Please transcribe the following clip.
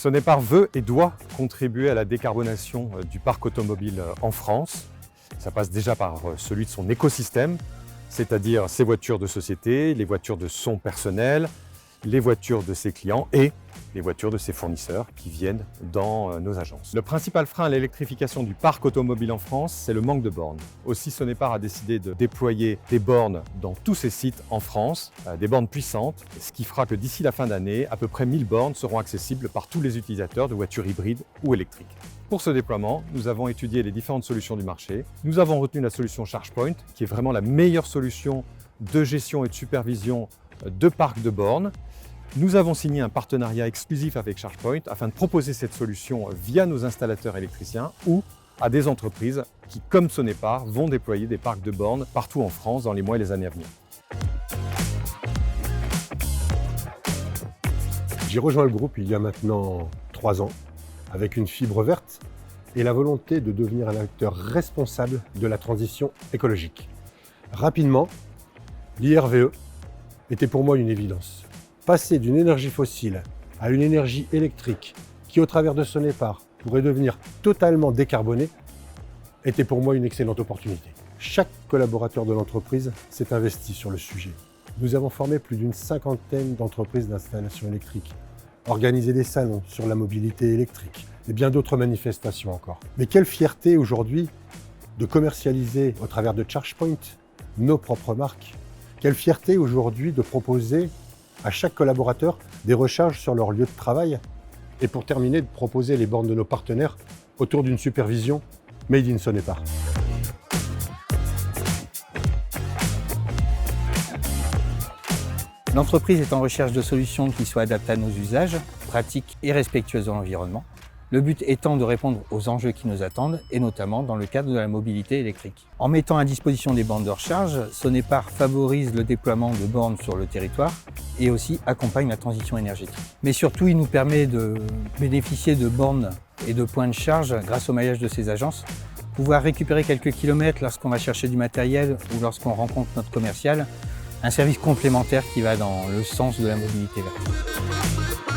Sonepar veut et doit contribuer à la décarbonation du parc automobile en France. Ça passe déjà par celui de son écosystème, c'est-à-dire ses voitures de société, les voitures de son personnel, les voitures de ses clients et les voitures de ses fournisseurs qui viennent dans nos agences. Le principal frein à l'électrification du parc automobile en France, c'est le manque de bornes. Aussi, Sonepar a décidé de déployer des bornes dans tous ses sites en France, des bornes puissantes, ce qui fera que d'ici la fin d'année, à peu près 1000 bornes seront accessibles par tous les utilisateurs de voitures hybrides ou électriques. Pour ce déploiement, nous avons étudié les différentes solutions du marché. Nous avons retenu la solution ChargePoint, qui est vraiment la meilleure solution de gestion et de supervision de parcs de bornes. Nous avons signé un partenariat exclusif avec ChargePoint afin de proposer cette solution via nos installateurs électriciens ou à des entreprises qui, comme Sonepar, vont déployer des parcs de bornes partout en France dans les mois et les années à venir. J'ai rejoint le groupe il y a maintenant 3 ans avec une fibre verte et la volonté de devenir un acteur responsable de la transition écologique. Rapidement, l'IRVE était pour moi une évidence. Passer d'une énergie fossile à une énergie électrique qui, au travers de Sonepar, pourrait devenir totalement décarbonée, était pour moi une excellente opportunité. Chaque collaborateur de l'entreprise s'est investi sur le sujet. Nous avons formé plus d'une 50aine d'entreprises d'installation électrique, organisé des salons sur la mobilité électrique et bien d'autres manifestations encore. Mais quelle fierté aujourd'hui de commercialiser au travers de ChargePoint nos propres marques. Quelle fierté aujourd'hui de proposer à chaque collaborateur des recharges sur leur lieu de travail et pour terminer de proposer les bornes de nos partenaires autour d'une supervision Made in Sonepar. L'entreprise est en recherche de solutions qui soient adaptées à nos usages, pratiques et respectueuses de l'environnement. Le but étant de répondre aux enjeux qui nous attendent, et notamment dans le cadre de la mobilité électrique. En mettant à disposition des bornes de recharge, Sonepar favorise le déploiement de bornes sur le territoire et aussi accompagne la transition énergétique. Mais surtout, il nous permet de bénéficier de bornes et de points de charge grâce au maillage de ces agences, pouvoir récupérer quelques kilomètres lorsqu'on va chercher du matériel ou lorsqu'on rencontre notre commercial, un service complémentaire qui va dans le sens de la mobilité verte.